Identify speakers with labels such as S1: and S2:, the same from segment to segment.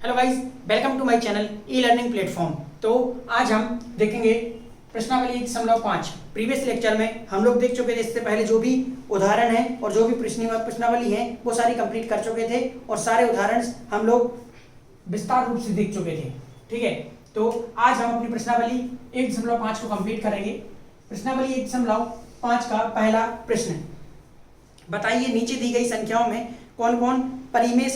S1: Hello guys, welcome to my channel E learning platform. तो आज हम देखेंगे प्रश्नावली 1.5। प्रीवियस लेक्चर में हम लोग देख चुके थे, इससे पहले जो भी उदाहरण है और जो भी प्रश्नावली है वो सारी कंप्लीट कर चुके थे और सारे उदाहरण हम लोग विस्तार रूप से देख चुके थे। ठीक है, तो आज हम अपनी प्रश्नावली 1.5 को कंप्लीट करेंगे। प्रश्नावली 1.5 का पहला प्रश्न, बताइए नीचे दी गई संख्याओं में कौन कौन परिमेय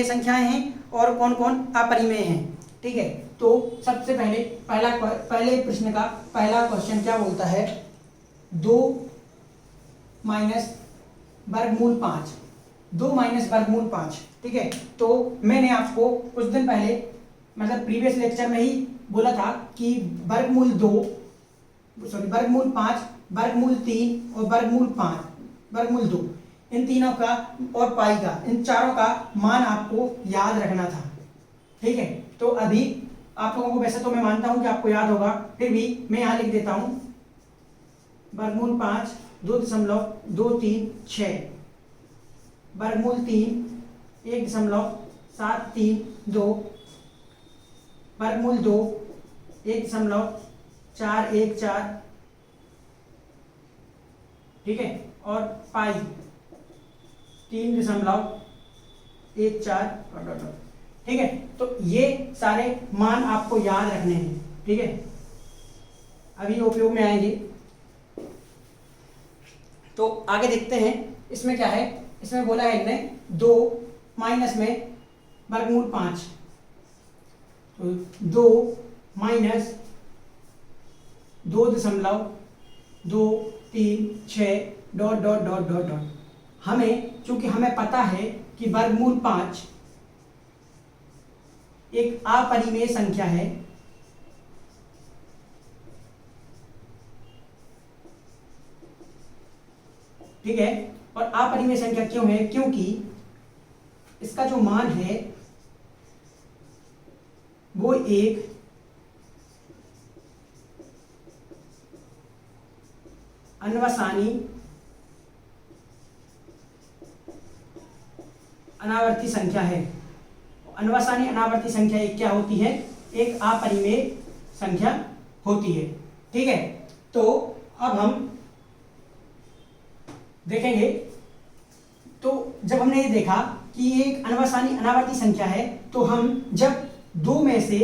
S1: संख्याएं हैं और कौन कौन अपरिमेय हैं। ठीक है, तो सबसे पहले प्रश्न का पहला क्वेश्चन क्या बोलता है, 2 माइनस वर्गमूल 5। 2 माइनस वर्गमूल 5। ठीक है, तो मैंने आपको कुछ दिन पहले मतलब प्रीवियस लेक्चर में ही बोला था कि वर्गमूल 5, वर्गमूल 3 और वर्गमूल 2, इन तीनों का और पाई का, इन चारों का मान आपको याद रखना था। ठीक है, तो अभी आप लोगों को वैसे तो मैं मानता हूं कि आपको याद होगा, फिर भी मैं यहां लिख देता हूं वर्गमूल 5 2.236, वर्गमूल 3 1.732, वर्गमूल 2 1.414। ठीक है, और पाई 3.14। ठीक है, तो ये सारे मान आपको याद रखने हैं। ठीक है, अभी उपयोग में आएंगे। तो आगे देखते हैं इसमें क्या है। इसमें बोला है इनने 2 माइनस में वर्गमूल 5, तो 2 माइनस 2.236 ... चूंकि हमें पता है कि वर्गमूल 5 एक अपरिमेय संख्या है। ठीक है, और अपरिमेय संख्या क्यों है, क्योंकि इसका जो मान है वो एक अनवसानी अनावर्ती संख्या है। अनवसानी अनावर्ती संख्या एक क्या होती है, एक अपरिमेय संख्या होती है। ठीक है, तो अब हम देखेंगे। तो जब हमने ये देखा कि ये एक अनवसानी अनावर्ती संख्या है, तो हम जब दो में से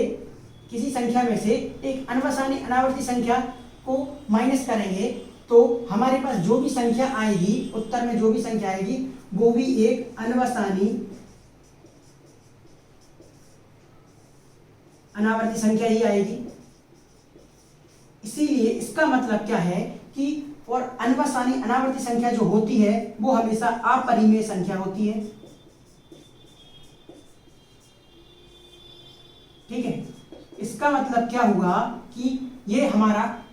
S1: किसी संख्या में से एक अनवसानी अनावर्ती संख्या को माइनस करेंगे तो हमारे पास जो भी संख्या आएगी, उत्तर में जो भी संख्या आएगी वो भी एक अनवसानी अनावर्ती संख्या ही आएगी। इसीलिए इसका मतलब क्या है कि और अनवसानी अनावर्ती संख्या जो होती है वो हमेशा अपरिमेय संख्या होती है। ठीक है, इसका मतलब क्या हुआ कि ये हमारा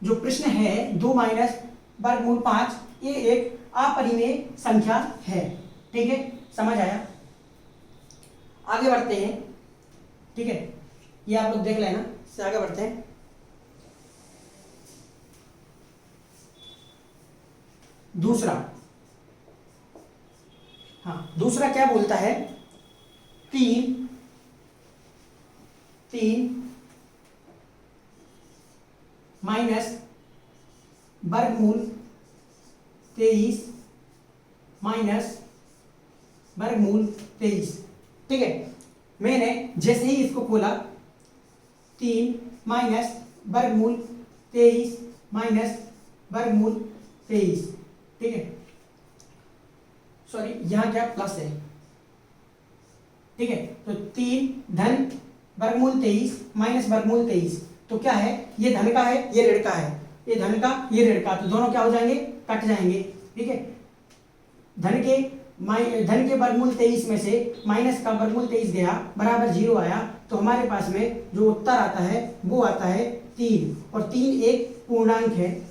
S1: जो प्रश्न है 2 माइनस वर्गमूल 5, ये एक अपरिमेय संख्या है। ठीक है, समझ आया। आगे बढ़ते हैं। ठीक है, ये आप लोग देख लेना, इससे आगे बढ़ते हैं। दूसरा क्या बोलता है, 3 माइनस वर्गमूल 23 माइनस वर्गमूल 23। ठीक है, मैंने जैसे ही इसको खोला 3 माइनस वर्गमूल 23 माइनस वर्गमूल 23। ठीक है, सॉरी यहां क्या प्लस है। ठीक है, तो 3 धन वर्गमूल 23 माइनस वर्गमूल 23, तो क्या है, ये धन का है ये ऋण का है, ये धन का ये ऋण का, तो दोनों क्या हो जाएंगे, कट जाएंगे। ठीक है, धन के वर्गमूल 23 में से माइनस का वर्गमूल 23 गया, बराबर 0 आया, तो हमारे पास में जो उत्तर आता है वो आता है 3। और 3 एक पूर्णांक है,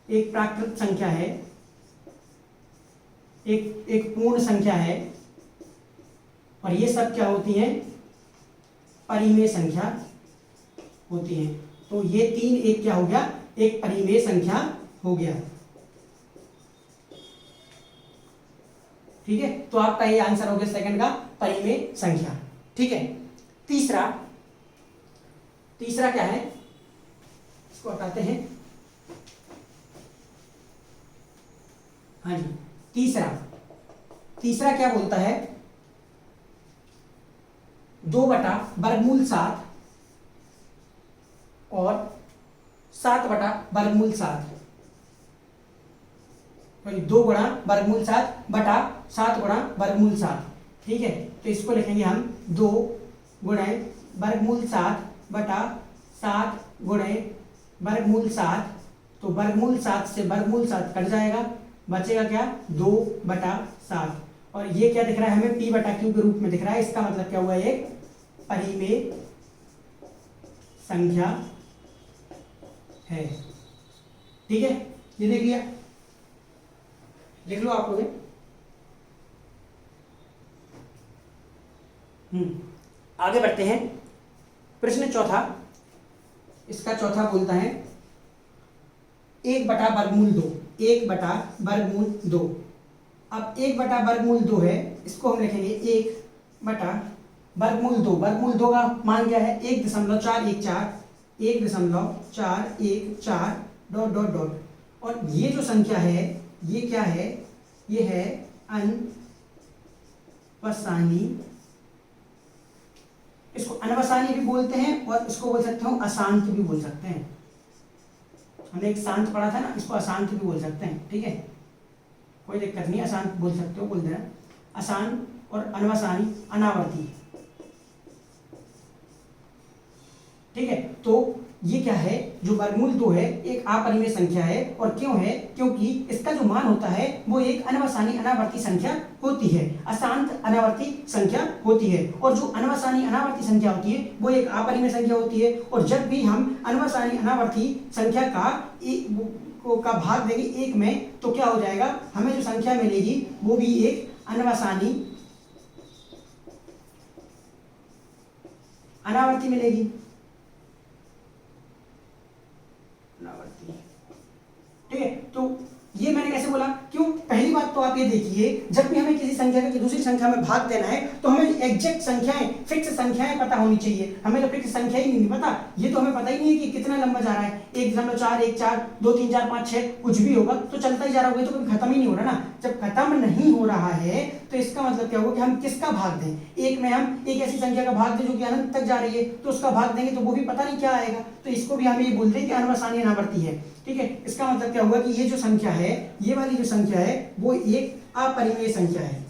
S1: एक प्राकृत संख्या है, एक पूर्ण संख्या है, और ये सब क्या होती हैं, परिमेय संख्या होती हैं। तो ये 3 एक क्या हो गया, एक परिमेय संख्या हो गया। ठीक है, तो आपका ये आंसर हो गया सेकंड का परिमेय संख्या। ठीक है, तीसरा क्या है, इसको हटाते हैं। हाँ जी, तीसरा क्या बोलता है, 2/वर्गमूल 7 और 7/वर्गमूल 7, 2 × वर्गमूल 7 ठीक है, तो इसको लिखेंगे हम 2 × वर्गमूल 7/7 × वर्गमूल 7। तो वर्गमूल 7 से वर्गमूल 7 कट जाएगा, बचेगा क्या 2/7। और ये क्या दिख रहा है हमें, p/q के रूप में दिख रहा है। इसका मतलब क्या हुआ, एक परिमेय संख्या है। ठीक है, ये देख लिया, लिख लो आप लोग। आगे बढ़ते हैं, प्रश्न चौथा। इसका चौथा बोलता है 1/वर्गमूल 2, 1/वर्गमूल 2। अब 1/वर्गमूल 2 है, इसको हम लिखेंगे 1/वर्गमूल 2। वर्गमूल 2 का मान क्या है, 1.414, 1.414 डॉट डॉट डॉट। और ये जो संख्या है ये क्या है, ये है अनवसानी। इसको अनवसानी भी बोलते हैं और इसको बोल सकते हो अशांत भी बोल सकते हैं। हमने एक शांत पढ़ा था ना, इसको अशांत भी बोल सकते हैं। ठीक है, कोई दिक्कत नहीं, अशांत बोल सकते हो, बोल देना। अशांत और अनवसानी अनावर्ती। ठीक है, तो ये क्या है, जो वर्गमूल 2 है एक अपरिमेय संख्या है। और क्यों है, क्योंकि इसका जो मान होता है वो एक अनवसानी अनावर्ती संख्या होती है, अशांत अनावर्ती संख्या होती है। और जो अनवसानी अनावर्ती संख्या होती है वो एक अपरिमेय संख्या होती है। और जब भी हम अनवसानी अनावर्ती संख्या का भाग देंगे 1 में, तो क्या हो जाएगा, हमें जो संख्या मिलेगी वो भी एक अनवसानी अनावर्ती मिलेगी। ठीक है, तो ये मैंने कैसे बोला, क्यों, पहली बात तो आप ये देखिए, जब भी हमें किसी संख्या का दूसरी संख्या में भाग देना है तो हमें एग्जैक्ट संख्याएं, फिक्स संख्याएं पता होनी चाहिए। हमें तो फिक्स संख्या ही नहीं पता, ये तो हमें पता ही नहीं है कि कितना लंबा जा रहा है, 1.4 1 4 2 3 4 5 6 कुछ भी होगा तो चलता ही जा रहा होगा, तो कभी खत्म ही नहीं हो रहा ना। जब खत्म नहीं हो रहा है तो इसका मतलब क्या होगा कि हम किसका भाग दें। एक में हम एक ऐसी संख्या का भाग दें जो कि अनंत तक जा रही है, तो उसका भाग देंगे तो वो भी पता नहीं क्या आएगा, तो इसको भी हम ये बोलते हैं कि अनवसानी अनावर्ती है। ठीक है, इसका मतलब क्या हुआ कि ये जो संख्या है, ये वाली जो संख्या है वो एक अपरिमेय संख्या है।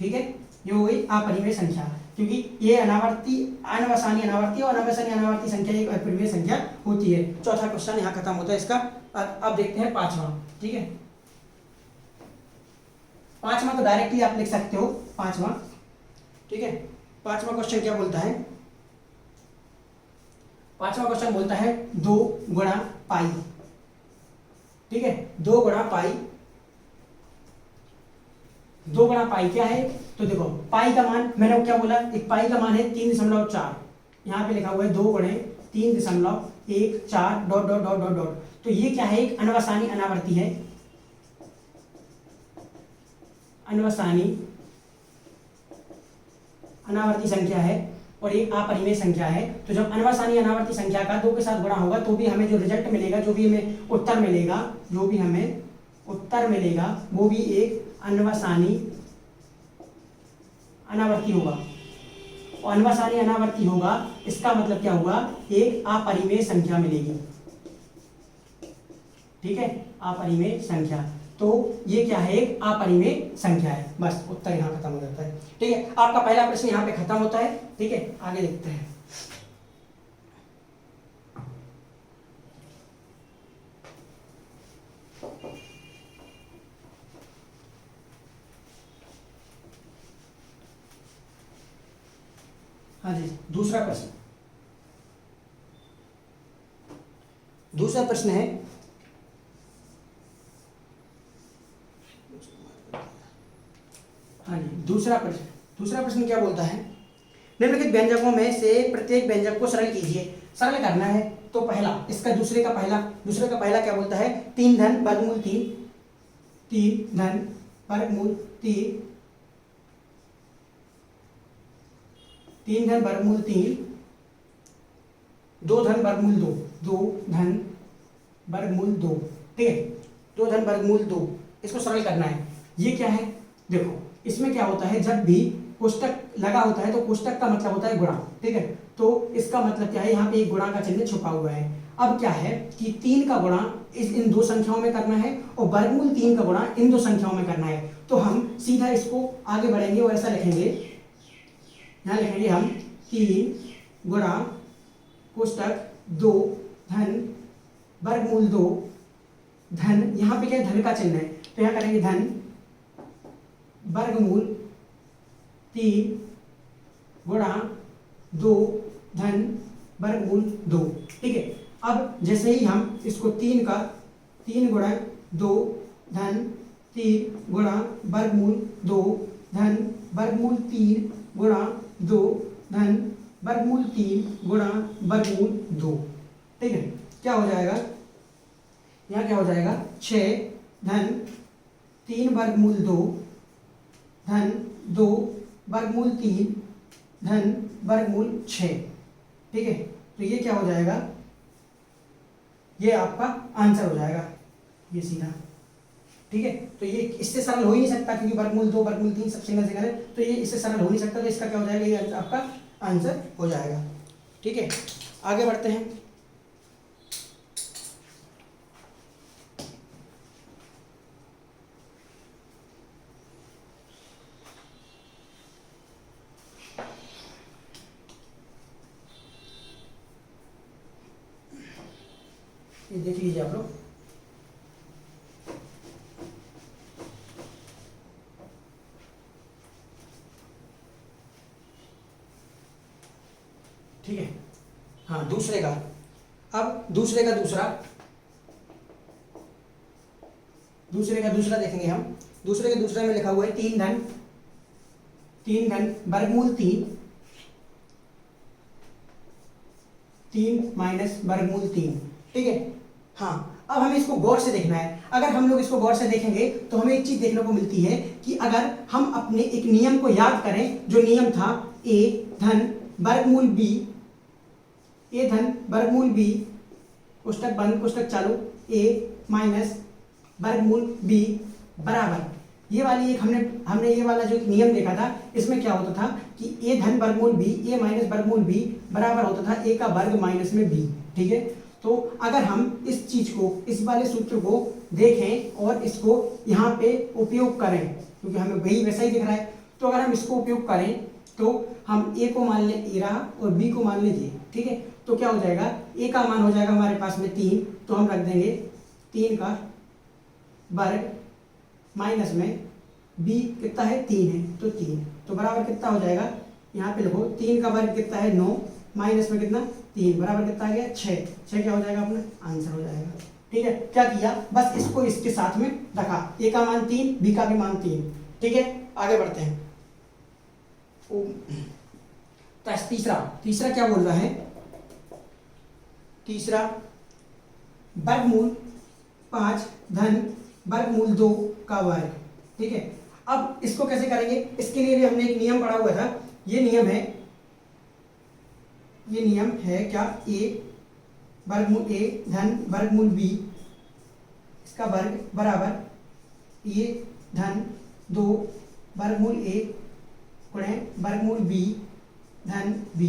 S1: ठीक है, ये हो गई अपरिमेय संख्या, क्योंकि ये अनावर्ती अनवसानी अनावर्ती और अनवसानी अनावर्ती संख्या एक अपरिमेय संख्या होती है। चौथा क्वेश्चन यहाँ खत्म होता है इसका। अब देखते हैं पांचवा। ठीक है, पांचवा तो डायरेक्टली आप लिख सकते हो, पांचवा। ठीक है, पांचवा क्वेश्चन क्या बोलता है, पांचवा क्वेश्चन बोलता है 2 × पाई। ठीक है, 2 × पाई। 2 × पाई क्या है, तो देखो पाई का मान मैंने क्या बोला, एक पाई का मान है 3.4, यहाँ पे लिखा हुआ है 2 × 3.14 dot dot dot dot dot. तो ये क्या है, एक अनवसानी अनावर्ती है, अनवसानी अनावर्ती संख्या है और एक अपरिमेय संख्या है। तो जब अनवसानी अनावर्ती संख्या का 2 के साथ गुणा होगा तो भी हमें जो रिजल्ट मिलेगा, जो भी हमें उत्तर मिलेगा, जो भी हमें उत्तर मिलेगा वो भी एक अनवसानी अनावर्ती होगा। और अनवसानी अनावर्ती होगा, इसका मतलब क्या हुआ, एक अपरिमेय संख्या मिलेगी। ठीक है, अपरिमेय संख्या, तो ये क्या है, एक अपरिमेय संख्या है। बस उत्तर यहाँ खत्म हो जाता है। ठीक है, आपका पहला प्रश्न यहाँ पे खत्म होता है। ठीक है, आगे देखते हैं। हाँ जी, दूसरा प्रश्न। दूसरा प्रश्न है, हाँ जी, दूसरा प्रश्न क्या बोलता है, निम्नलिखित व्यंजकों में से प्रत्येक व्यंजक को सरल कीजिए। सरल करना है, तो पहला इसका दूसरे का पहला क्या बोलता है, 3 धन वर्गमूल 3, 3 धन वर्गमूल 3, 3 धन वर्गमूल 3, 2 धन वर्गमूल 2, 2 धन वर्गमूल 2, ठीक है, 2 धन वर्गमूल 2। इसको सरल करना है। ये क्या है, देखो इसमें क्या होता है, जब भी कोष्टक लगा होता है तो कोष्टक का मतलब होता है गुणा, ठीक है, तो इसका मतलब क्या है, यहाँ पे एक गुणा का चिन्ह छुपा हुआ है। अब क्या है कि 3 का गुणा इन दो संख्याओं में करना है और वर्गमूल 3 का गुणा इन दो संख्याओं में करना है। तो हम सीधा इसको आगे बढ़ेंगे और ऐसा लिखेंगे, यहाँ लिखेंगे हम 3 गुणा कोष्टक 2 धन वर्गमूल 2 धन, यहाँ पे क्या है, धन का चिन्ह है, तो यहाँ करेंगे धन वर्गमूल 3 गुणा 2 धन वर्गमूल 2, ठीक है। अब जैसे ही हम इसको 3 का 3 गुणा 2 धन 3 गुणा वर्गमूल 2 धन वर्गमूल 3 गुणा 2 धन वर्गमूल 3 गुणा वर्गमूल 2, ठीक है, क्या हो जाएगा, यहाँ क्या हो जाएगा, 6 धन 3 वर्गमूल 2 धन 2 वर्गमूल 3 धन वर्गमूल 6, ठीक है। तो ये क्या हो जाएगा, ये आपका आंसर हो जाएगा, ये सीधा, ठीक है। तो ये इससे सरल हो ही नहीं सकता, क्योंकि वर्गमूल 2 वर्गमूल 3 सब सिंगल सिंगल है, तो ये इससे सरल हो नहीं सकता, तो इसका क्या हो जाएगा, ये आपका आंसर हो जाएगा, ठीक है। आगे बढ़ते हैं। ये देख लीजिए आप लोग, ठीक है। हाँ, दूसरे का, अब दूसरे का दूसरा देखेंगे हम। दूसरे के दूसरे में लिखा हुआ है 3 धन वर्गमूल 3 माइनस वर्गमूल 3, ठीक है। हाँ, अब हमें इसको गौर से देखना है। अगर हम लोग इसको गौर से देखेंगे तो हमें एक चीज देखने को मिलती है कि अगर हम अपने एक नियम को याद करें, जो नियम था a धन वर्गमूल b कोष्टक बंद कोष्टक चालू, a माइनस वर्गमूल b बराबर, ये वाली एक हमने ये वाला जो नियम देखा था, इसमें क्या होता था कि a धन वर्गमूल b, a माइनस वर्गमूल b बराबर होता था a का वर्ग माइनस में b, ठीक है। तो अगर हम इस चीज को, इस वाले सूत्र को देखें और इसको यहाँ पे उपयोग करें, क्योंकि हमें वही वैसा ही दिख रहा है, तो अगर हम इसको उपयोग करें तो हम a को मान लें a रहा और b को मान लें j, ठीक है। तो क्या हो जाएगा, a का मान हो जाएगा हमारे पास में 3, तो हम रख देंगे 3 का वर्ग माइनस में b कितना है, 3 है, तो 3, तो बराबर कितना हो जाएगा, यहाँ पे लिखो 3 का वर्ग कितना है 9 माइनस में कितना 3 बराबर कितना आ गया 6 क्या हो जाएगा, अपना आंसर हो जाएगा, ठीक है। क्या किया, बस इसको इसके साथ में रखा, a का मान 3, b का भी मान 3, ठीक है। आगे बढ़ते हैं। तीसरा क्या बोल रहा है, तीसरा वर्गमूल 5 धन वर्गमूल 2 का वर्ग, ठीक है। अब इसको कैसे करेंगे, इसके लिए भी हमने एक नियम पढ़ा हुआ था। ये नियम है क्या, a वर्गमूल a धन वर्गमूल b इसका वर्ग बराबर a धन 2 वर्गमूल a गुणे वर्गमूल b धन b।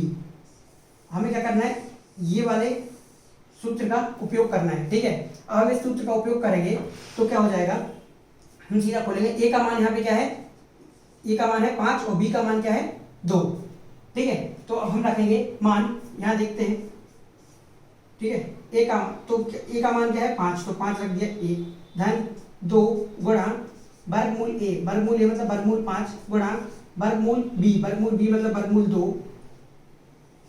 S1: हमें क्या करना है, ये वाले सूत्र का उपयोग करना है, ठीक है। अब इस सूत्र का उपयोग करेंगे तो क्या हो जाएगा, हम सीधा खोलेंगे, a का मान यहाँ पे क्या है, a का मान है 5 और b का मान क्या है 2, ठीक है। तो अब हम रखेंगे मान, यहाँ देखते हैं, ठीक है। a का मान क्या है 5, तो 5 रख दिया a धन 2 गुणा वर्गमूल a मतलब वर्गमूल 5 गुणा वर्गमूल b मतलब वर्गमूल 2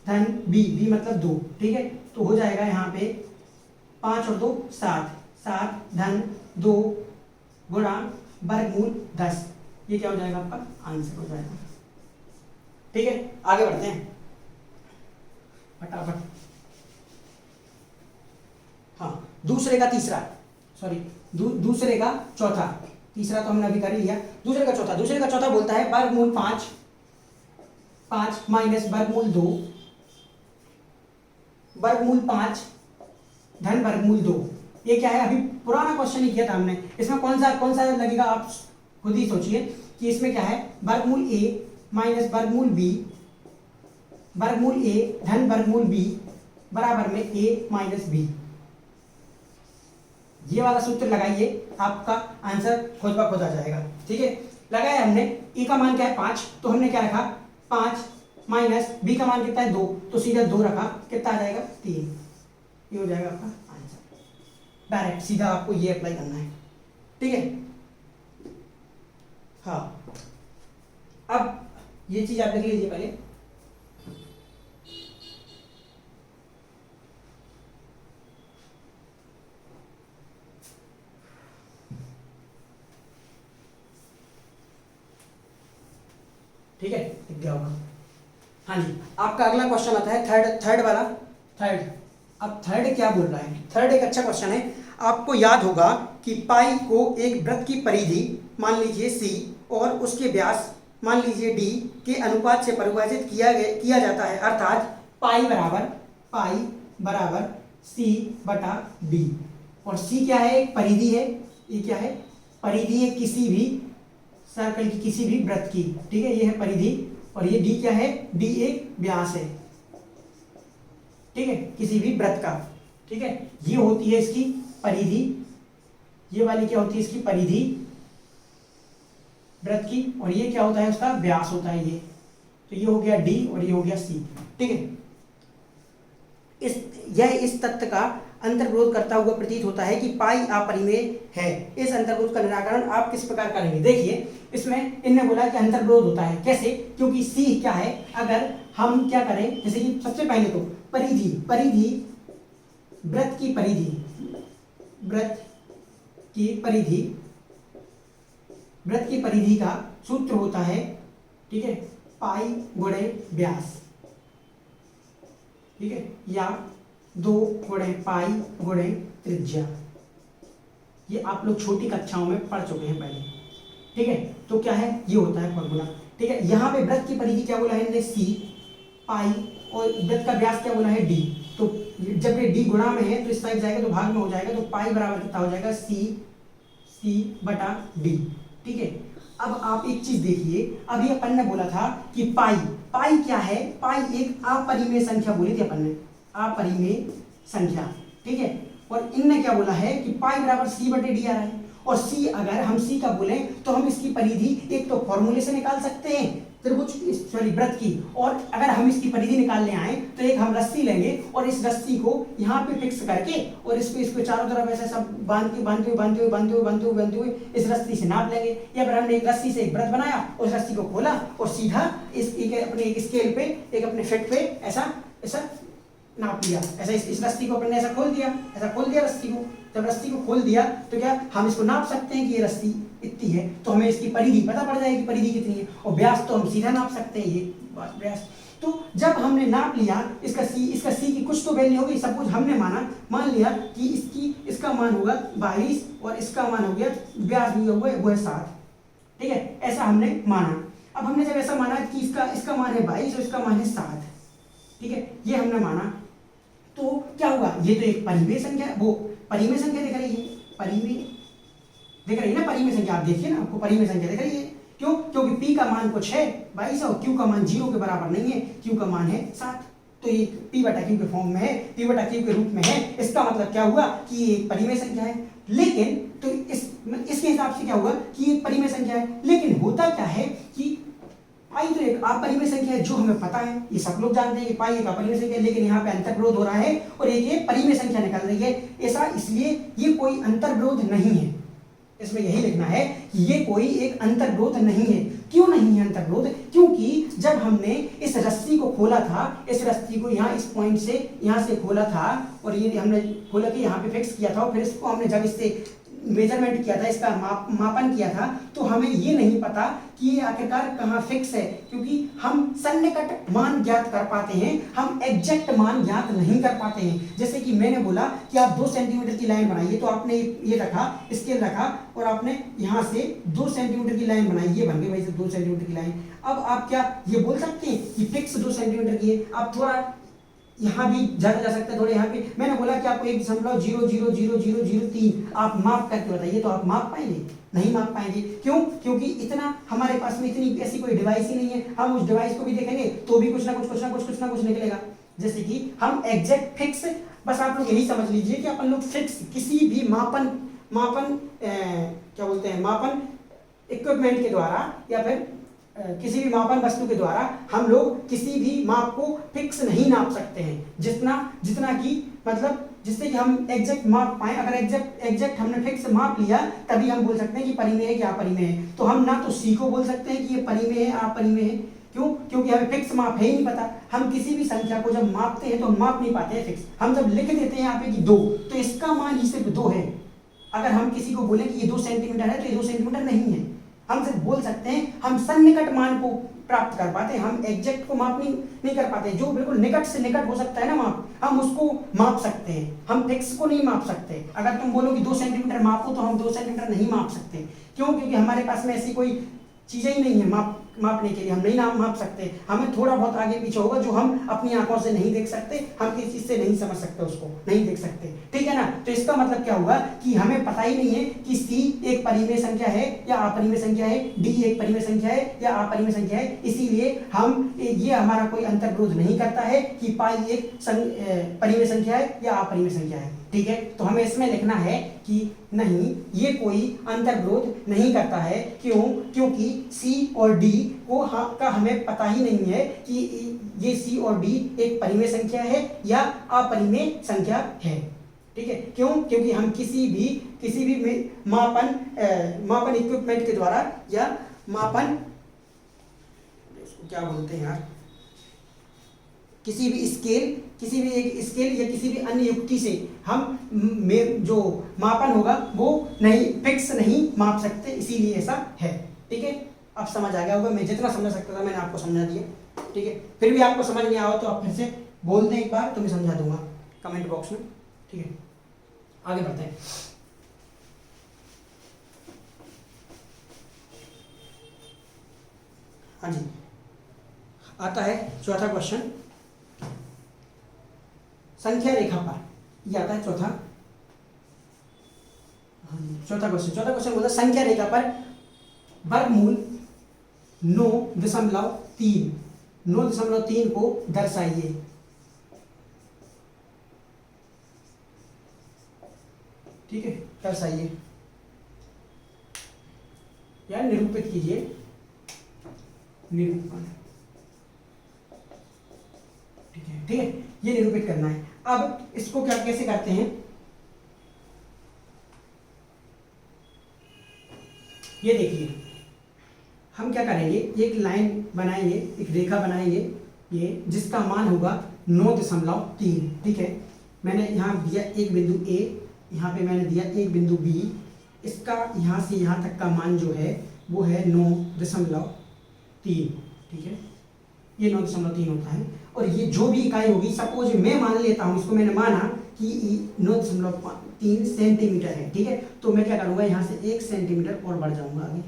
S1: धन b मतलब 2, ठीक है। तो हो जाएगा यहाँ पे 5 और 2 7 धन 2 गुणा वर्गमूल 10, ये क्या हो जाएगा, आपका आंसर हो जाएगा, ठीक है। आगे बढ़ते हैं फटाफट। हाँ, दूसरे का तीसरा, सॉरी दूसरे का चौथा, तीसरा तो हमने अभी कर ही लिया, दूसरे का चौथा बोलता है वर्गमूल 5 माइनस वर्गमूल 2 वर्गमूल 5 धन वर्गमूल 2। ये क्या है, अभी पुराना क्वेश्चन ही किया था हमने, इसमें कौन सा लगेगा आप खुद ही सोचिए कि इसमें क्या है, वर्गमूल a माइनस वर्गमूल b वर्गमूल a धन वर्गमूल b बराबर में a माइनस b। ये वाला सूत्र लगाइए, आपका आंसर खुद ब खुद आ जाएगा। ठीक है, लगाया हमने, e का मान क्या है 5, तो हमने क्या रखा 5 माइनस b का मान कितना है 2, तो सीधा 2 रखा, कितना आ जाएगा 3। ये हो जाएगा आपका आंसर, डायरेक्ट सीधा आपको ये अप्लाई करना है। ठीक है, हाँ, अब ये चीज आप देख लीजिए पहले। ठीक है, दिख गया होगा। हाँ जी, आपका अगला क्वेश्चन आता है थर्ड। अब थर्ड क्या बोल रहा है, थर्ड एक अच्छा क्वेश्चन है। आपको याद होगा कि पाई को एक वृत्त की परिधि मान लीजिए c और उसके व्यास मान लीजिए d के अनुपात से परिभाषित किया जाता है, अर्थात पाई बराबर c बटा d। और c क्या है, एक परिधि है। ये क्या है, परिधि है किसी भी सर्कल की, किसी भी वृत्त की। ठीक है, ये है परिधि, और ये d क्या है, d एक व्यास है। ठीक है, किसी भी वृत्त का। ठीक है, ये होती है इसकी परिधि, ये वाली क्या होती है इसकी परिधि वृत्त की, और ये क्या होता है उसका व्यास होता है ये। तो ये हो गया d और ये हो गया c। ठीक है, इस तत्व का अंतर्विरोध करता हुआ प्रतीत होता है कि पाई अपरिमेय है। इस अंतर्विरोध का निराकरण आप किस प्रकार करेंगे, देखिए इसमें इनने बोला कि अंतर्विरोध होता है, कैसे, क्योंकि c क्या है, अगर हम क्या करें, जैसे कि सबसे पहले तो परिधि वृत्त की परिधि का सूत्र होता है, ठीक है, पाई गुणे व्यास। ठीक है, या 2 गुणे पाई गुणे त्रिज्या। ये आप लोग छोटी कक्षाओं में पढ़ चुके हैं पहले। ठीक है, तो क्या है, ये होता है फॉर्मूला। ठीक है, यहाँ पे वृत्त की परिधि क्या बोला है हमने c, पाई, और वृत्त का व्यास क्या बोला है d। तो जब ये d गुणा में है तो इस साइड जाएगा तो भाग में हो जाएगा, तो पाई बराबर कितना हो जाएगा c बटा d। ठीक है, अब आप एक चीज देखिए, अभी अपन ने बोला था कि पाई क्या है, पाई एक अपरिमेय संख्या बोली थी अपन ने, अपरिमेय संख्या। ठीक है, और इनने क्या बोला है कि पाई बराबर c बटे d आ रहा है, और c अगर हम c का बोलें तो हम इसकी परिधि एक तो फॉर्मूले से निकाल सकते हैं त्रिभुज वृत्त की, और अगर हम इसकी परिधि निकालने आए तो एक हम रस्सी लेंगे और इस रस्सी को यहाँ पे फिक्स करके और इसको चारों तरफ ऐसे सब बांधते हुए इस रस्सी से नाप लेंगे। या फिर हमने एक रस्सी से एक वृत्त बनाया, उस रस्सी को खोला और सीधा अपने एक स्केल पे, एक अपने फिट पे ऐसा नाप लिया, ऐसा इस रस्सी को अपन ने ऐसा खोल दिया रस्सी को। जब रस्सी को खोल दिया तो क्या हम इसको नाप सकते हैं कि ये रस्सी इतनी है, तो हमें इसकी परिधि पता पड़ जाएगी परिधि कितनी है, और व्यास तो हम सीधा नाप सकते हैं, ये व्यास। तो जब हमने नाप लिया इसका सी की कुछ तो वैल्यू होगी, सब कुछ हमने मान लिया कि इसका मान होगा 22 और इसका मान हो गया, व्यास भी हुआ है वो है 7। ठीक है, ऐसा हमने माना। अब हमने जब ऐसा माना कि इसका मान है 22 और इसका मान है 7, ठीक है, ये हमने माना, तो क्या होगा, ये तो एक परिमेय संख्या, वो परिमेय संख्या दिख रही है, परिमेय दिख रही है ना, परिमेय संख्या। आप देखिए ना, आपको परिमेय संख्या दिख रही है, क्यों, क्योंकि p का मान कुछ है 22 और q का मान 0 के बराबर नहीं है, q का मान है 7, तो ये p बटा q के फॉर्म में है, p बटा q के रूप में है। इसका मतलब क्या हुआ कि ये एक परिमेय संख्या है। लेकिन तो इसके हिसाब से क्या हुआ कि ये परिमेय संख्या है, लेकिन होता क्या है कि पाई तो एक अपरिमेय संख्या है, जो हमें पता है, ये सब लोग जानते हैं कि पाई एक अपरिमेय संख्या है, लेकिन यहाँ पे अंतर्विरोध हो रहा है और एक ये परिमेय संख्या निकल रही है। ऐसा इसलिए ये कोई अंतर्विरोध नहीं है, इसमें यही लिखना है कि ये कोई एक अंतर्विरोध नहीं है। क्यों नहीं है अंतर्विरोध, क्योंकि जब हमने इस रस्सी को खोला था, इस रस्सी को यहाँ इस पॉइंट से यहाँ से खोला था और ये हमने खोला के यहाँ पे फिक्स किया था, और फिर इसको हमने जब इससे मेजरमेंट किया था, इसका मापन किया था, तो हमें ये नहीं पता कि ये आखिरकार कहाँ फिक्स है, क्योंकि हम सन्निकट मान ज्ञात कर पाते हैं, हम एग्जैक्ट मान ज्ञात नहीं कर पाते हैं। जैसे कि मैंने बोला कि आप 2 सेंटीमीटर की लाइन बनाइए, तो आपने ये रखा, स्केल रखा और आपने यहाँ से 2 सेंटीमीटर की लाइन बनाई, ये बन गई भाई 2 सेंटीमीटर की लाइन। अब आप क्या ये बोल सकते हैं कि फिक्स 2 सेंटीमीटर की है? आप थोड़ा यहाँ भी ज्यादा जा सकते हैं, थोड़े यहाँ पे मैंने बोला कि आपको 1.0000003 आप माप करके बताइए, तो आप माप पाएंगे? नहीं माप पाएंगे। क्यों? क्योंकि इतना हमारे पास में इतनी ऐसी कोई डिवाइस ही नहीं है। हम उस डिवाइस को भी देखेंगे तो भी कुछ ना कुछ निकलेगा। जैसे कि हम एग्जैक्ट फिक्स, बस आप लोग यही समझ लीजिए कि अपन लोग फिक्स किसी भी मापन क्या बोलते हैं, मापन इक्विपमेंट के द्वारा या फिर किसी भी मापन वस्तु के द्वारा हम लोग किसी भी माप को फिक्स नहीं नाप सकते हैं, जितना कि मतलब जिससे कि हम एग्जैक्ट माप पाएं। अगर एग्जैक्ट हमने फिक्स माप लिया तभी हम बोल सकते हैं कि परिमेय है कि अपरिमेय है। तो हम ना तो सी को बोल सकते हैं कि ये परिमेय है अपरिमेय है। क्यों? क्योंकि हमें फिक्स माप है ही नहीं पता। हम किसी भी संख्या को जब मापते हैं तो हम माप नहीं पाते हैं फिक्स। हम जब लिख देते हैं यहाँ पे कि 2, तो इसका मान ही सिर्फ 2 है। अगर हम किसी को बोले कि ये 2 सेंटीमीटर है तो ये 2 सेंटीमीटर नहीं है। हम सिर्फ बोल सकते हैं, हम सन्निकट मान को प्राप्त कर पाते हैं, हम एग्जैक्ट को माप नहीं कर पाते। जो बिल्कुल निकट से निकट हो सकता है ना माप, हम उसको माप सकते हैं, हम फिक्स को नहीं माप सकते। अगर तुम बोलो कि 2 सेंटीमीटर मापो तो हम 2 सेंटीमीटर नहीं माप सकते। क्यों? क्योंकि हमारे पास में ऐसी कोई चीजें ही नहीं है मापने के लिए, हम नहीं माप सकते। हमें थोड़ा बहुत आगे पीछे होगा जो हम अपनी आंखों से नहीं देख सकते, हम किसी चीज से नहीं समझ सकते, उसको नहीं देख सकते। ठीक है ना? तो इसका मतलब क्या हुआ कि हमें पता ही नहीं है कि सी एक परिमेय संख्या है या अपरिमेय संख्या है, डी एक परिमेय संख्या है या अपरिमेय संख्या है। इसीलिए ये हमारा कोई अंतर्विरोध नहीं करता है कि पाई एक परिमेय संख्या है या अपरिमेय संख्या है। ठीक है? तो हमें इसमें लिखना है कि नहीं, ये कोई अंतर्विरोध नहीं करता है। क्यों? क्योंकि सी और डी का हमें पता ही नहीं है कि ये सी और डी एक परिमेय संख्या है या अपरिमेय संख्या है। ठीक है? क्यों? क्योंकि हम किसी भी मापन इक्विपमेंट के द्वारा या मापन, इसको क्या बोलते हैं यार, किसी भी एक स्केल या किसी भी अन्य युक्ति से हम जो मापन होगा वो फिक्स नहीं माप सकते, इसीलिए ऐसा है। ठीक है? अब समझ आ गया होगा। मैं जितना समझ सकता था मैंने आपको समझा दिया। ठीक है? फिर भी आपको समझ नहीं आया तो आप फिर से बोल दें एक बार, तो मैं समझा दूंगा कमेंट बॉक्स में। ठीक है? आगे बढ़ते हैं। हाँ जी, आता है चौथा क्वेश्चन संख्या रेखा पर। यह आता है चौथा क्वेश्चन बोला संख्या रेखा पर वर्गमूल 9.3 को दर्शाइए। ठीक है? दर्शाइए या निरूपित कीजिए। निरूपण। ठीक है? ये निरूपित करना है। अब इसको कैसे करते हैं, ये देखिए। हम क्या करेंगे, एक लाइन बनाएंगे, एक रेखा बनाएंगे, ये जिसका मान होगा 9.3। ठीक है? मैंने यहाँ दिया एक बिंदु ए, यहाँ पे मैंने दिया एक बिंदु बी। इसका यहाँ से यहाँ तक का मान जो है वो है 9.3। ठीक है? ये 9.3 होता है। और ये जो भी इकाई होगी, सपोज मैं मान लेता हूँ, इसको मैंने माना कि 9.3 सेंटीमीटर है। ठीक है? तो मैं क्या करूँगा, यहाँ से 1 सेंटीमीटर और बढ़ जाऊँगा आगे।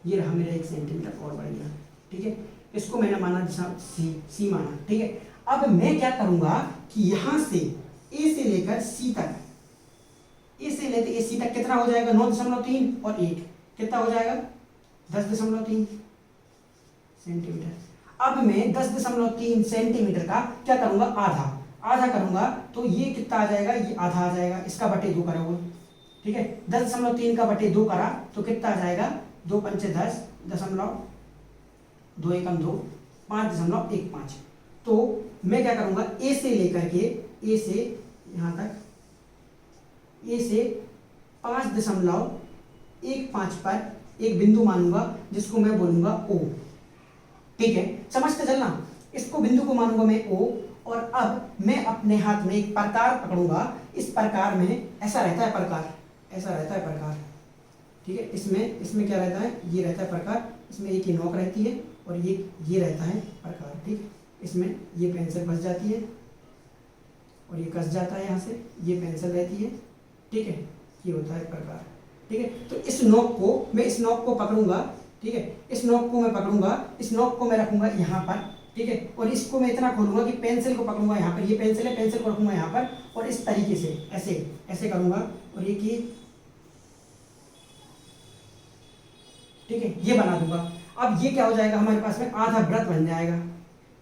S1: ये रहा मेरा 1 सेंटीमीटर और बढ़ गया। ठीक है? इसको मैंने माना जैसा सी माना। ठीक है? अब मैं क्या करूँगा कि यहाँ से ए से लेकर सी तक, सी तक कितना हो जाएगा, 9.3 और 1 कितना हो जाएगा, 10.3 सेंटीमीटर। अब मैं 10.3 सेंटीमीटर का क्या करूंगा, आधा करूंगा, तो ये कितना आ जाएगा, ये आधा आ जाएगा। इसका बटे 2 करा हुआ। ठीक है? 10.3 का बटे 2 करा तो कितना आ जाएगा, 2 पंचे 10, 2 एकम 2, 5.15। तो मैं क्या करूंगा, ए से लेकर के ए से यहाँ तक, ए से 5.15 पर एक बिंदु मानूंगा जिसको मैं बोलूंगा ओ। ठीक है? समझते चलना। इसको बिंदु को मानूंगा मैं ओ। और अब मैं अपने हाथ में एक प्रकार पकड़ूंगा। इस प्रकार में ऐसा रहता है प्रकार, ऐसा रहता है प्रकार, ठीक है। इसमें क्या रहता है, ये रहता है प्रकार, इसमें एक ही नोक रहती है और ये रहता है प्रकार, ठीक। इसमें ये पेंसिल फंस जाती है और ये कस जाता है यहाँ से, ये पेंसिल रहती है, ठीक है। ये होता है प्रकार, ठीक है। तो इस नोक को मैं पकड़ूंगा, ठीक है। इस नोक को मैं पकड़ूंगा, इस नोक को मैं रखूंगा यहाँ पर, ठीक है। और इसको मैं इतना खोलूंगा कि पेंसिल को पकड़ूंगा यहाँ पर, ये पेंसिल है, पेंसिल को रखूंगा यहाँ पर और इस तरीके से ऐसे करूंगा और ये कि, ठीक है, ये बना दूंगा। अब ये क्या हो जाएगा, हमारे पास में आधा वृत्त बन जाएगा।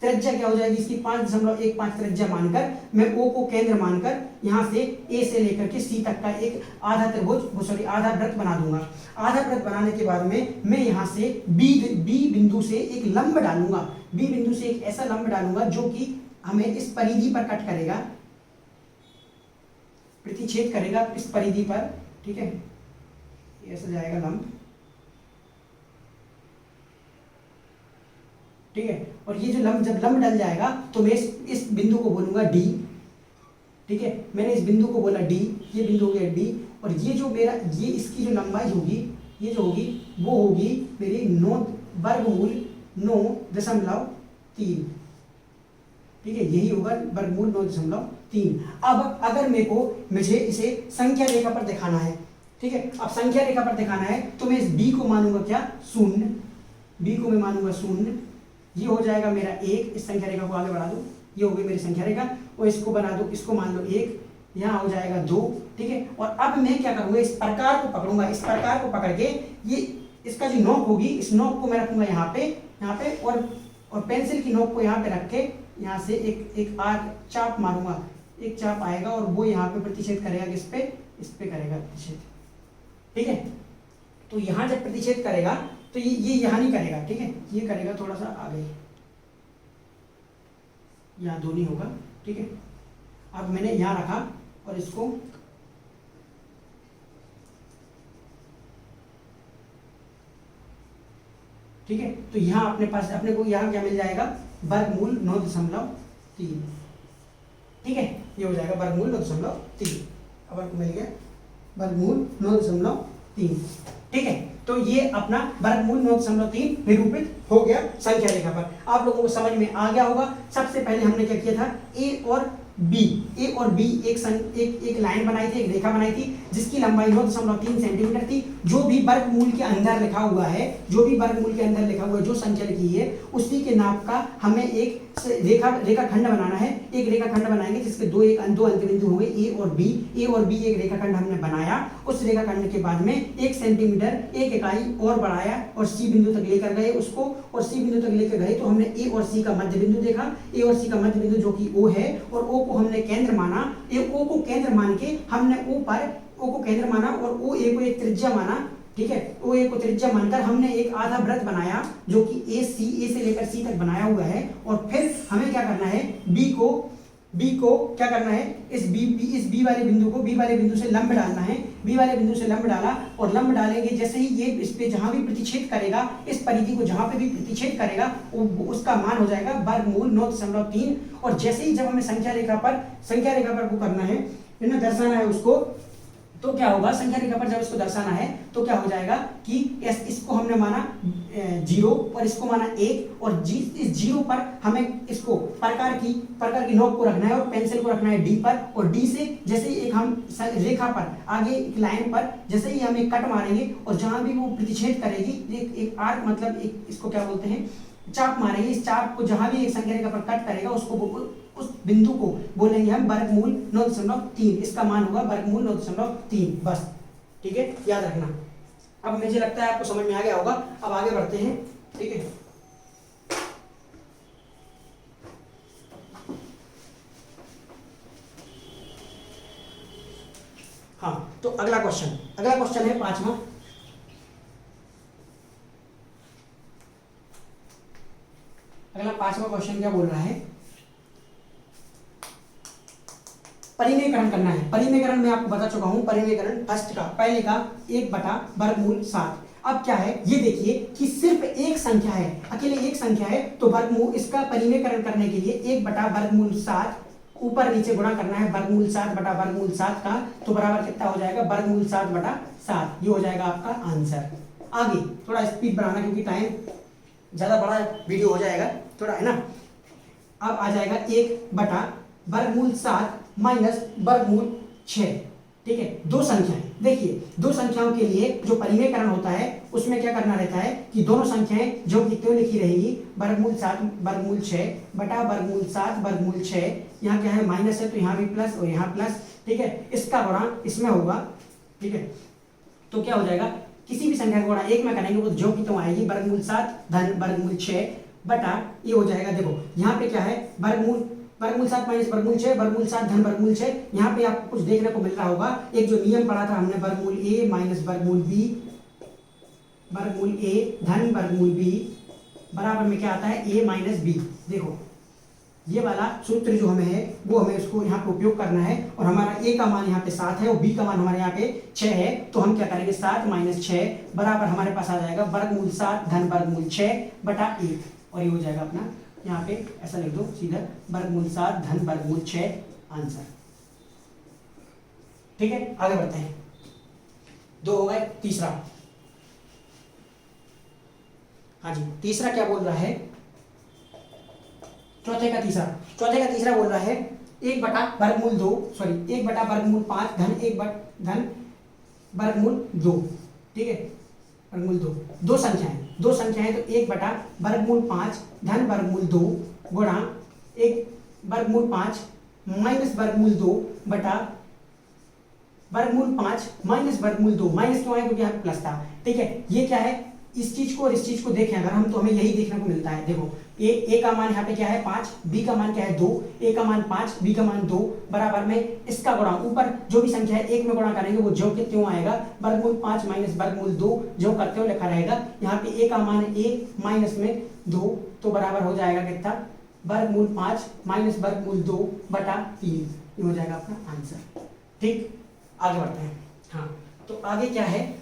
S1: त्रिज्या क्या हो जाएगी इसकी 5.15 त्रिज्या मानकर मैं O को केंद्र मानकर यहाँ से A से लेकर के C तक का एक आधा वृत्त बना दूंगा। आधा वृत्त बनाने के बाद में मैं यहाँ से B बिंदु से एक लंब डालूंगा, B बिंदु से एक ऐसा लंब डालूंगा जो कि हमें इस परिधि पर कट करेगा, प्रतिच्छेद करेगा इस परिधि पर, ठीक है। ऐसा जाएगा लंब, ठीक है। और ये जो जब लंब डल जाएगा तो मैं इस बिंदु को बोलूंगा D, ठीक है। मैंने इस बिंदु को बोला D, ये बिंदु हो गया D, और ये जो मेरा ये इसकी जो लंबाई होगी, ये जो होगी वो होगी मेरी 9 वर्गमूल 9.3, ठीक है। यही होगा वर्गमूल 9.3। अब अगर मुझे इसे संख्या रेखा पर दिखाना है, ठीक है। अब संख्या रेखा पर दिखाना है तो मैं इस B को मानूंगा क्या, 0, B को मैं मानूंगा 0, ये हो जाएगा मेरा 1। इस संख्या रेखा को आगे बढ़ा दो, ये हो गई मेरी संख्या रेखा, और इसको बना दो, इसको मान लो 1, यहाँ हो जाएगा 2, ठीक है। और अब मैं क्या करूंगा, इस प्रकार को पकड़ूंगा, इस प्रकार को पकड़ के ये इसका जो नोक होगी, इस नोक को मैं रखूंगा यहाँ पे और पेंसिल की नोक को यहाँ पे रख के यहाँ से एक आर्क चाप मारूंगा, एक चाप आएगा और वो यहाँ पे प्रतिच्छेद करेगा, इस पे करेगा प्रतिच्छेद, ठीक है। तो यहाँ जब प्रतिच्छेद करेगा तो ये यहाँ नहीं करेगा, ठीक है, ये करेगा थोड़ा सा आगे, यहाँ 2 नहीं होगा, ठीक है। अब मैंने यहाँ रखा और इसको ठीक है। तो यहाँ अपने को यहाँ क्या मिल जाएगा, वर्गमूल 9.3, ठीक है। ये हो जाएगा वर्गमूल 9.3, अब आपको मिल गया वर्गमूल 9.3, ठीक है। तो ये अपना वर्गमूल 9.3 निरूपित हो गया संख्या रेखा पर। आप लोगों को समझ में आ गया होगा। सबसे पहले हमने क्या किया था, ए और बी एक लाइन बनाई थी, एक रेखा बनाई थी जिसकी लंबाई 9.3 सेंटीमीटर थी। जो भी वर्गमूल के अंदर लिखा हुआ है, जो संख्या लिखी है, उसी के नाप का हमें एक रेखाखंड बनाना है। एक रेखाखंड बनाएंगे जिसके दो अंत बिंदु होंगे ए और बी। एक रेखाखंड हमने बनाया, उस रेखाखंड के बाद में 1 सेंटीमीटर एक इकाई और बढ़ाया और सी बिंदु तक लेकर गए उसको, और सी बिंदु तक लेकर गए तो हमने ए और सी का मध्य बिंदु देखा, ए और सी का मध्य बिंदु जो कि ओ है, और ओ को हमने केंद्र माना। ओ को केंद्र मान के हमने ओ को केंद्र माना और ओ ए को एक त्रिज्या माना, ठीक है। ओ ए को त्रिज्या मानकर हमने एक आधा वृत्त बनाया जो कि ए से लेकर सी तक बनाया हुआ है। और फिर हमें क्या करना है, बी को क्या करना है, इस बी वाले बिंदु से लंब डालना है। बी वाले बिंदु से लंब डाला और लंब डालेंगे जैसे ही ये इस पे जहां भी प्रतिच्छेद करेगा, इस परिधि को जहां पे भी प्रतिच्छेद करेगा उसका मान हो जाएगा वर्गमूल 9.3। और जैसे ही जब हमें संख्या रेखा पर को करना है, दर्शाना है उसको, तो क्या होगा, संख्या रेखा पर जब इसको दर्शाना है तो क्या हो जाएगा कि इसको हमने माना 0 और इसको माना 1, और इस 0 पर हमें इसको प्रकार की नोक को रखना है और पेंसिल को रखना है डी पर। और डी से जैसे ही एक हम रेखा पर आगे एक लाइन पर जैसे ही हम एक कट मारेंगे और जहां भी वो प्रतिच्छेद करेगी, एक आर्क मतलब एक इसको क्या बोलते हैं, चाप मारेंगे। इस चाप को जहां भी एक संख्या रेखा पर कट करेगा उसको उस बिंदु को बोलेंगे हम वर्गमूल 9.3। इसका मान होगा वर्गमूल 9.3, बस, ठीक है, याद रखना। अब मुझे लगता है आपको समझ में आ गया होगा। अब आगे बढ़ते हैं, ठीक है। हाँ, तो अगला क्वेश्चन है 5वां। अगला 5वां क्वेश्चन क्या बोल रहा है, परिमेयकरण करना है। परिमेयकरण मैं आपको बता चुका हूं, परिमेयकरण पहले का 1/7। अब क्या है, ये देखिए कि सिर्फ एक संख्या है, अकेले एक संख्या है, तो वर्गमूल इसका परिमेयकरण करने के लिए 1/7 ऊपर नीचे गुणा करना है वर्गमूल 7 बटा वर्गमूल 7 का, तो बराबर कितना हो जाएगा वर्गमूल 7 बटा 7। ये हो जाएगा आपका आंसर। आगे थोड़ा स्पीड बढ़ाना क्योंकि टाइम ज़्यादा बड़ा वीडियो हो जाएगा थोड़ा, है ना। अब आ जाएगा 1 बटा वर्गमूल 7 माइनस वर्गमूल 6। ठीक है, दो संख्याएं, देखिए दो संख्याओं के लिए जो परिमेयकरण होता है उसमें क्या करना रहता है कि दोनों संख्याएं जो कि क्यों लिखी रहेगी वर्गमूल 7 वर्गमूल 6 बटा वर्गमूल 7 वर्गमूल 6। यहाँ क्या है माइनस है तो यहाँ भी प्लस और यहाँ प्लस। ठीक है, इसका गुणा इसमें होगा। ठीक है, तो क्या हो जाएगा किसी भी संख्या का गुणा 1 में करेंगे वो जो कि तो आएगी वर्गमूल 7 धन वर्गमूल 6 बटा ये हो जाएगा। देखो यहाँ पे क्या है वर्गमूल 7 माइनस वर्गमूल 6 वर्गमूल 7 धन वर्गमूल 6। यहाँ पे आपको कुछ देखने को मिल रहा होगा, एक जो नियम पढ़ा था हमने वर्गमूल a माइनस वर्गमूल b वर्गमूल a धन वर्गमूल b बराबर में क्या आता है a माइनस b। देखो ये वाला सूत्र जो हमें है वो हमें उसको यहाँ पे उपयोग करना है और हमारा a का मान यहाँ पे 7 है और b का मान हमारे यहाँ पे 6 है, तो हम क्या करेंगे 7 माइनस 6 बराबर हमारे पास आ जाएगा वर्गमूल 7 धन वर्गमूल 6 बटा 1। और ये हो जाएगा अपना यहाँ पे ऐसा लिख दो सीधा वर्गमूल 7 धन वर्गमूल 6 आंसर। ठीक है, आगे बढ़ते हैं। 2 हो गए। तीसरा, हाँ जी तीसरा क्या बोल रहा है, चौथे का तीसरा बोल रहा है 1 बटा वर्गमूल 2 सॉरी 1 बटा वर्गमूल 5 धन वर्गमूल 2। ठीक है, वर्गमूल 2 दो संख्याएं तो 1 बटा वर्गमूल 5 धन वर्गमूल 2 गुणा 1 वर्गमूल 5 माइनस वर्गमूल 2 बटा वर्गमूल 5 माइनस वर्गमूल 2। माइनस क्यों है क्योंकि यहाँ प्लस था। ठीक है, ये क्या है इस चीज को और इस चीज को देखें अगर हम तो हमें यही देखने को मिलता है। देखो ए का मान यहाँ पे क्या है 5, b का मान क्या है 2, a का मान 5 b का मान 2 बराबर में इसका गुणा ऊपर जो भी संख्या है 1 में गुणा करेंगे वो जो कि त्यों आएगा वर्गमूल 5 माइनस वर्गमूल 2 जो करते हो लिखा रहेगा। यहाँ पे a का मान है 1 माइनस में 2 तो बराबर हो जाएगा कितना वर्गमूल 5 माइनस वर्गमूल 2 बटा 3। ये हो जाएगा अपना आंसर। ठीक, आगे बढ़ते हैं। हाँ तो आगे क्या है,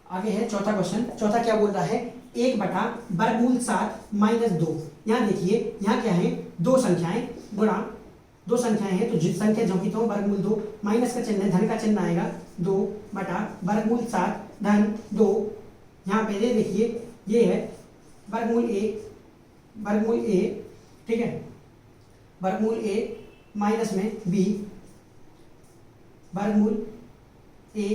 S1: आगे है चौथा क्वेश्चन। चौथा क्या बोल रहा है 1 बटा वर्गमूल 7 माइनस 2। यहाँ देखिए यहाँ क्या है दो संख्याएं गुणा दो संख्याएं हैं तो जिस संख्या जो की तो वर्गमूल 2 माइनस का चिन्ह है धन का चिन्ह आएगा 2 बटा वर्गमूल 7 धन 2। यहाँ पे देखिए ये है वर्गमूल a। ठीक है, वर्गमूल a माइनस में b वर्गमूल a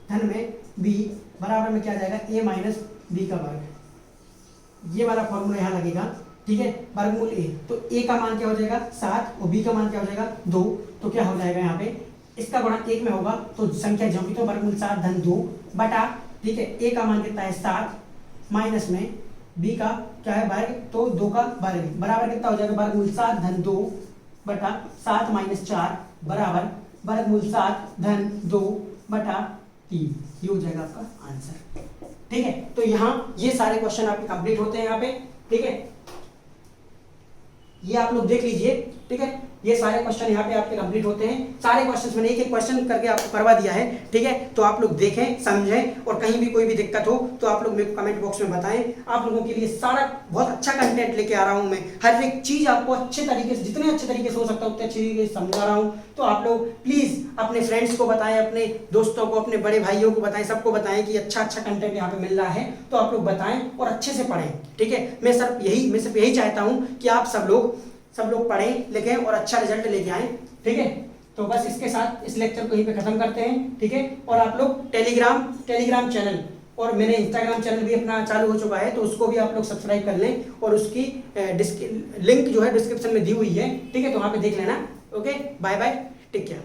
S1: धन में b बराबर में क्या आ जाएगा a माइनस b का वर्ग। ये वाला फॉर्मूला यहाँ लगेगा। ठीक है, वर्गमूल a तो a का मान क्या हो जाएगा 7 और b का मान क्या हो जाएगा 2। तो क्या हो जाएगा यहाँ पे इसका गुणा 1 में होगा तो संख्या जो भी तो वर्गमूल 7 धन 2 बटा। ठीक है, a का मान कितना है 7 माइनस में b का क्या है वर्ग तो 2 का वर्ग बराबर कितना हो जाएगा वर्गमूल 7 धन 2 बटा 7 माइनस 4 बराबर वर्गमूल 7 धन 2 बटा 3। ये हो जाएगा आपका आंसर। ठीक है, तो यहाँ ये सारे क्वेश्चन आपके कंप्लीट होते हैं यहाँ पे। ठीक है, ये आप लोग देख लीजिए। ठीक है, ये सारे क्वेश्चन यहाँ पे आपके कंप्लीट होते हैं। सारे क्वेश्चंस मैंने एक एक क्वेश्चन करके आपको करवा दिया है। ठीक है, तो आप लोग देखें समझें और कहीं भी कोई भी दिक्कत हो तो आप लोग मेरे को कमेंट बॉक्स में बताएं। आप लोगों के लिए सारा बहुत अच्छा कंटेंट लेके आ रहा हूँ मैं। हर एक चीज आपको अच्छे तरीके से जितने अच्छे तरीके से हो सकता है उतने अच्छे तरीके से समझा रहा हूँ। तो आप लोग प्लीज अपने फ्रेंड्स को बताएं, अपने दोस्तों को, अपने बड़े भाइयों को बताएं, सबको बताएं कि अच्छा कंटेंट यहाँ पे मिल रहा है। तो आप लोग बताएं और अच्छे से पढ़ें। ठीक है, मैं सिर्फ यही चाहता हूँ कि आप सब लोग पढ़ें लिखें और अच्छा रिजल्ट लेके आएं। ठीक है, तो बस इसके साथ इस लेक्चर को यहीं पे खत्म करते हैं। ठीक है, और आप लोग टेलीग्राम चैनल और मेरे इंस्टाग्राम चैनल भी अपना चालू हो चुका है तो उसको भी आप लोग सब्सक्राइब कर लें और उसकी लिंक जो है डिस्क्रिप्शन में दी हुई है। ठीक है, तो वहाँ पे देख लेना। Okay, bye bye, take care.